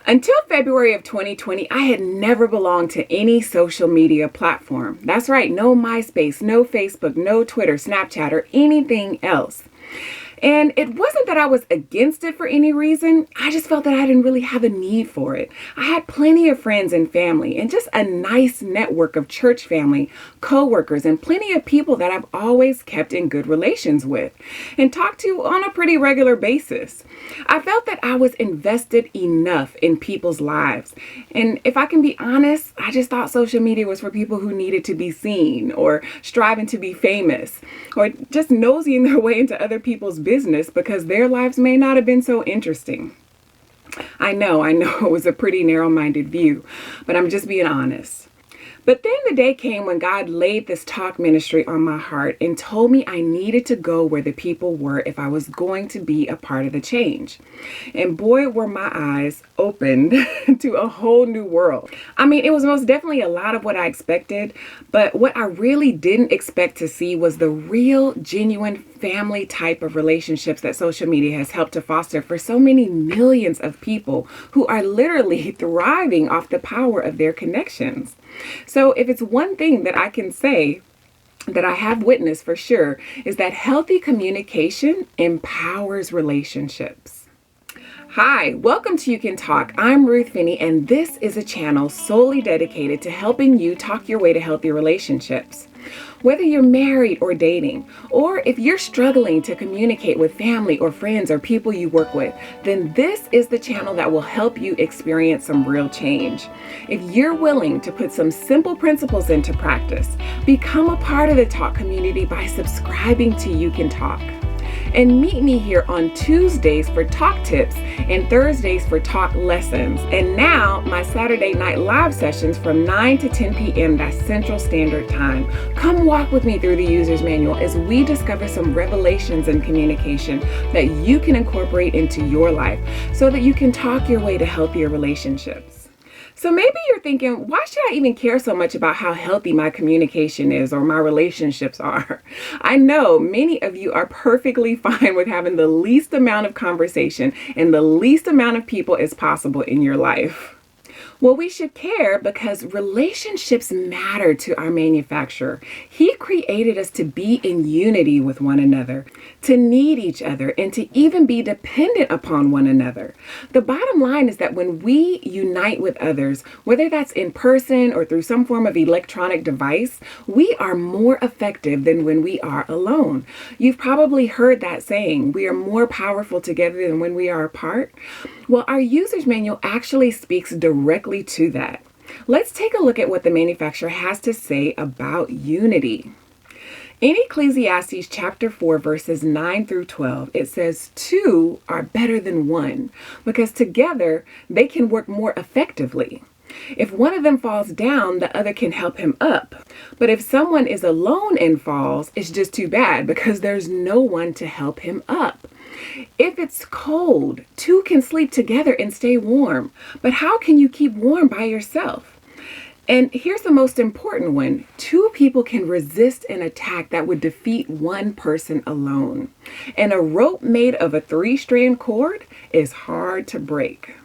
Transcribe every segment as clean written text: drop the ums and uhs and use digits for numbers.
Until February of 2020, I had never belonged to any social media platform. That's right, no MySpace, no Facebook, no Twitter, Snapchat, or anything else. And it wasn't that I was against it for any reason. I just felt that I didn't really have a need for it. I had plenty of friends and family and just a nice network of church family, coworkers, and plenty of people that I've always kept in good relations with and talked to on a pretty regular basis. I felt that I was invested enough in people's lives. And if I can be honest, I just thought social media was for people who needed to be seen or striving to be famous or just nosying their way into other people's business because their lives may not have been so interesting. I know it was a pretty narrow-minded view, but I'm just being honest. But then the day came when God laid this talk ministry on my heart and told me I needed to go where the people were if I was going to be a part of the change. And boy, were my eyes opened to a whole new world. I mean, it was most definitely a lot of what I expected, but what I really didn't expect to see was the real, genuine family type of relationships that social media has helped to foster for so many millions of people who are literally thriving off the power of their connections. So if it's one thing that I can say that I have witnessed for sure, is that healthy communication empowers relationships. Hi, welcome to You Can Talk. I'm Ruth Finney, and this is a channel solely dedicated to helping you talk your way to healthy relationships. Whether you're married or dating, or if you're struggling to communicate with family or friends or people you work with, then this is the channel that will help you experience some real change. If you're willing to put some simple principles into practice, become a part of the Talk community by subscribing to You Can Talk. And meet me here on Tuesdays for talk tips and Thursdays for talk lessons. And now my Saturday night live sessions from 9 to 10 p.m. That's Central Standard Time. Come walk with me through the user's manual as we discover some revelations in communication that you can incorporate into your life so that you can talk your way to healthier relationships. So maybe you're thinking, why should I even care so much about how healthy my communication is or my relationships are? I know many of you are perfectly fine with having the least amount of conversation and the least amount of people as possible in your life. Well, we should care because relationships matter to our manufacturer. He created us to be in unity with one another, to need each other, and to even be dependent upon one another. The bottom line is that when we unite with others, whether that's in person or through some form of electronic device, we are more effective than when we are alone. You've probably heard that saying, we are more powerful together than when we are apart. Well, our user's manual actually speaks directly to that. Let's take a look at what the manufacturer has to say about unity. In Ecclesiastes chapter 4, verses 9 through 12, it says, two are better than one because together they can work more effectively. If one of them falls down, the other can help him up. But if someone is alone and falls, it's just too bad because there's no one to help him up. If it's cold, two can sleep together and stay warm. But how can you keep warm by yourself? And here's the most important one. Two people can resist an attack that would defeat one person alone. And a rope made of a 3-strand cord is hard to break.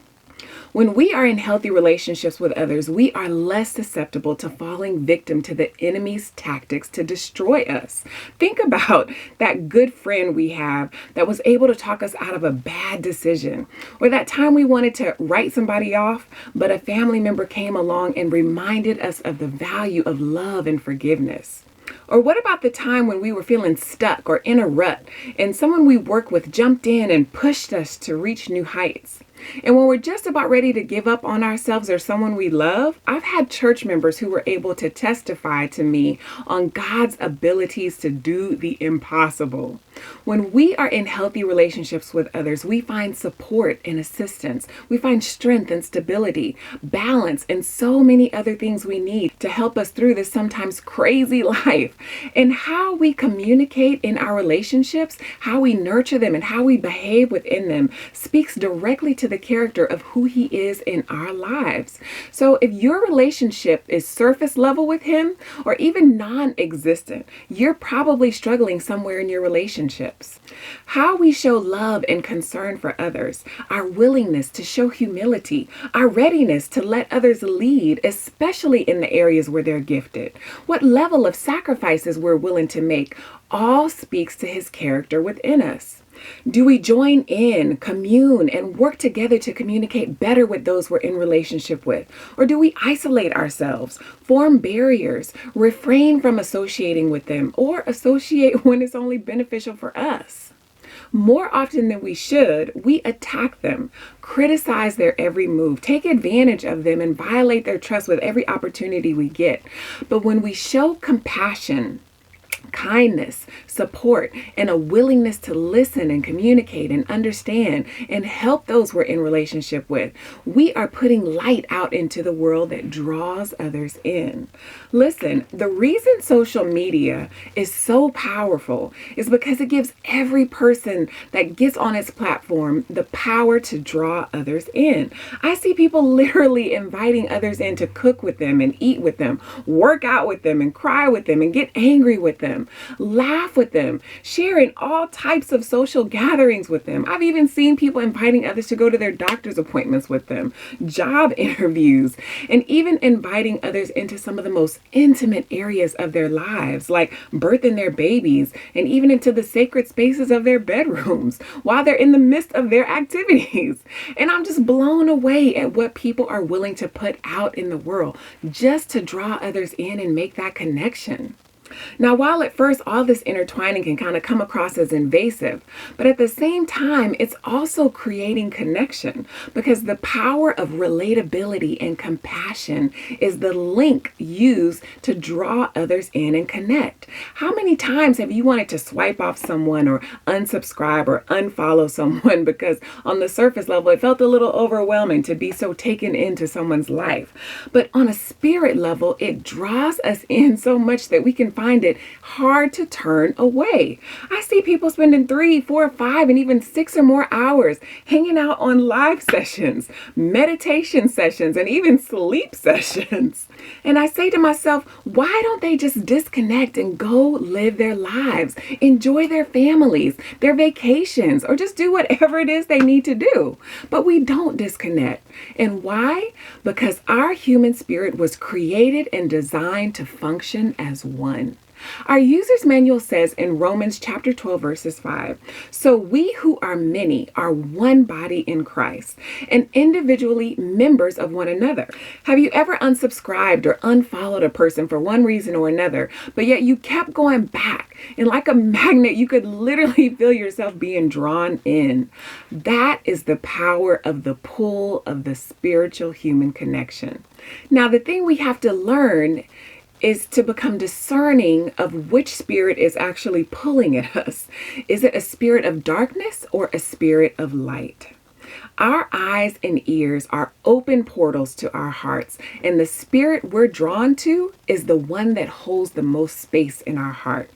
When we are in healthy relationships with others, we are less susceptible to falling victim to the enemy's tactics to destroy us. Think about that good friend we have that was able to talk us out of a bad decision, or that time we wanted to write somebody off, but a family member came along and reminded us of the value of love and forgiveness. Or what about the time when we were feeling stuck or in a rut and someone we work with jumped in and pushed us to reach new heights? And when we're just about ready to give up on ourselves or someone we love, I've had church members who were able to testify to me on God's abilities to do the impossible. When we are in healthy relationships with others, we find support and assistance. We find strength and stability, balance, and so many other things we need to help us through this sometimes crazy life. And how we communicate in our relationships, how we nurture them, and how we behave within them speaks directly to the character of who He is in our lives. So if your relationship is surface level with Him or even non-existent, you're probably struggling somewhere in your relationship. relationships. How we show love and concern for others, our willingness to show humility, our readiness to let others lead, especially in the areas where they're gifted, what level of sacrifices we're willing to make, all speaks to his character within us. Do we join in, commune, and work together to communicate better with those we're in relationship with? Or do we isolate ourselves, form barriers, refrain from associating with them, or associate when it's only beneficial for us? More often than we should, we attack them, criticize their every move, take advantage of them, and violate their trust with every opportunity we get. But when we show compassion, kindness, support, and a willingness to listen and communicate and understand and help those we're in relationship with, we are putting light out into the world that draws others in. Listen, the reason social media is so powerful is because it gives every person that gets on its platform the power to draw others in. I see people literally inviting others in to cook with them and eat with them, work out with them and cry with them and get angry with them, laugh with them, sharing all types of social gatherings with them. I've even seen people inviting others to go to their doctor's appointments with them, job interviews, and even inviting others into some of the most intimate areas of their lives, like birthing their babies, and even into the sacred spaces of their bedrooms while they're in the midst of their activities. And I'm just blown away at what people are willing to put out in the world just to draw others in and make that connection. Now, while at first all this intertwining can kind of come across as invasive, but at the same time, it's also creating connection, because the power of relatability and compassion is the link used to draw others in and connect. How many times have you wanted to swipe off someone or unsubscribe or unfollow someone because on the surface level, it felt a little overwhelming to be so taken into someone's life? But on a spirit level, it draws us in so much that we can find it hard to turn away. I see people spending 3, 4, 5, and even 6 or more hours hanging out on live sessions, meditation sessions, and even sleep sessions. And I say to myself, why don't they just disconnect and go live their lives, enjoy their families, their vacations, or just do whatever it is they need to do? But we don't disconnect. And why? Because our human spirit was created and designed to function as one. Our user's manual says in Romans chapter 12, verses 5, "So we who are many are one body in Christ, and individually members of one another." Have you ever unsubscribed or unfollowed a person for one reason or another, but yet you kept going back, and like a magnet, you could literally feel yourself being drawn in? That is the power of the pull of the spiritual human connection. Now, the thing we have to learn is to become discerning of which spirit is actually pulling at us. Is it a spirit of darkness or a spirit of light? Our eyes and ears are open portals to our hearts, and the spirit we're drawn to is the one that holds the most space in our heart.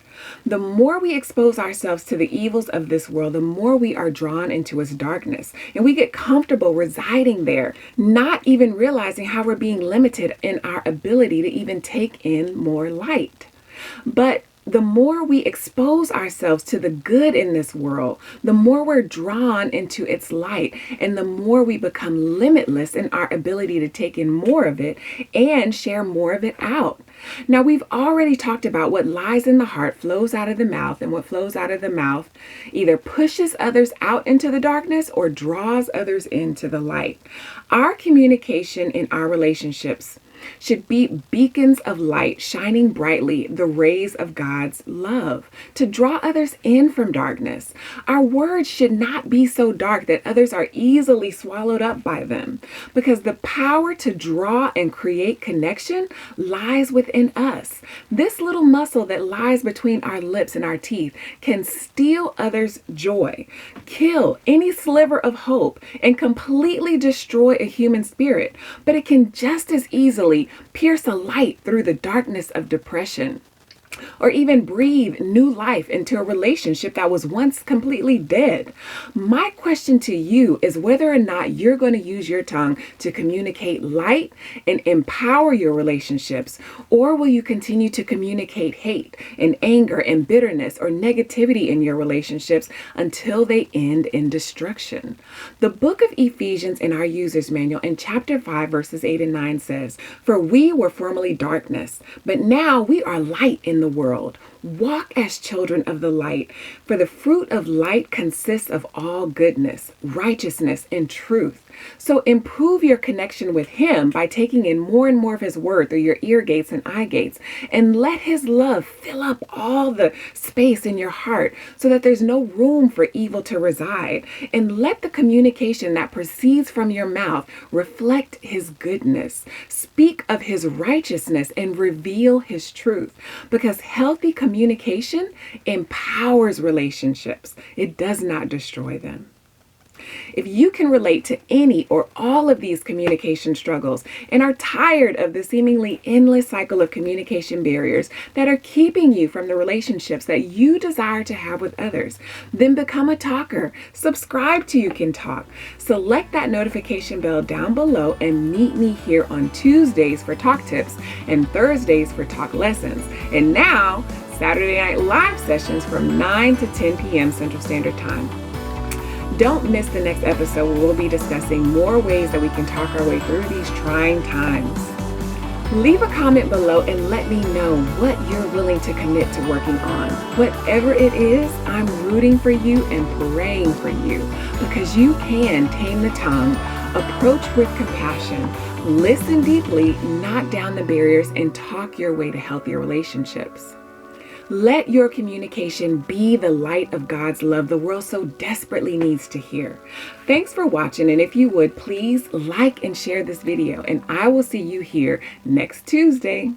The more we expose ourselves to the evils of this world, the more we are drawn into its darkness, and we get comfortable residing there, not even realizing how we're being limited in our ability to even take in more light. But the more we expose ourselves to the good in this world, the more we're drawn into its light, and the more we become limitless in our ability to take in more of it and share more of it out. Now, we've already talked about what lies in the heart flows out of the mouth, and what flows out of the mouth either pushes others out into the darkness or draws others into the light. Our communication in our relationships should be beacons of light, shining brightly the rays of God's love to draw others in from darkness. Our words should not be so dark that others are easily swallowed up by them, because the power to draw and create connection lies within us. This little muscle that lies between our lips and our teeth can steal others' joy, kill any sliver of hope, and completely destroy a human spirit. But it can just as easily pierce a light through the darkness of depression. or even breathe new life into a relationship that was once completely dead. My question to you is whether or not you're going to use your tongue to communicate light and empower your relationships, or will you continue to communicate hate and anger and bitterness or negativity in your relationships until they end in destruction? The book of Ephesians in our user's manual in chapter 5 verses 8 and 9 says, "For we were formerly darkness, but now we are light in the world. Walk as children of the light, for the fruit of light consists of all goodness, righteousness, and truth." So improve your connection with Him by taking in more and more of His word through your ear gates and eye gates, and let His love fill up all the space in your heart so that there's no room for evil to reside. And let the communication that proceeds from your mouth reflect His goodness. Speak of His righteousness and reveal His truth, because healthy communication empowers relationships. It does not destroy them. If you can relate to any or all of these communication struggles and are tired of the seemingly endless cycle of communication barriers that are keeping you from the relationships that you desire to have with others, then become a talker. Subscribe to You Can Talk. Select that notification bell down below and meet me here on Tuesdays for talk tips and Thursdays for talk lessons. And now, Saturday night live sessions from 9 to 10 p.m. Central Standard Time. Don't miss the next episode where we'll be discussing more ways that we can talk our way through these trying times. Leave a comment below and let me know what you're willing to commit to working on. Whatever it is, I'm rooting for you and praying for you, because you can tame the tongue, approach with compassion, listen deeply, knock down the barriers, and talk your way to healthier relationships. Let your communication be the light of God's love the world so desperately needs to hear. Thanks for watching, and if you would, please like and share this video, and I will see you here next Tuesday.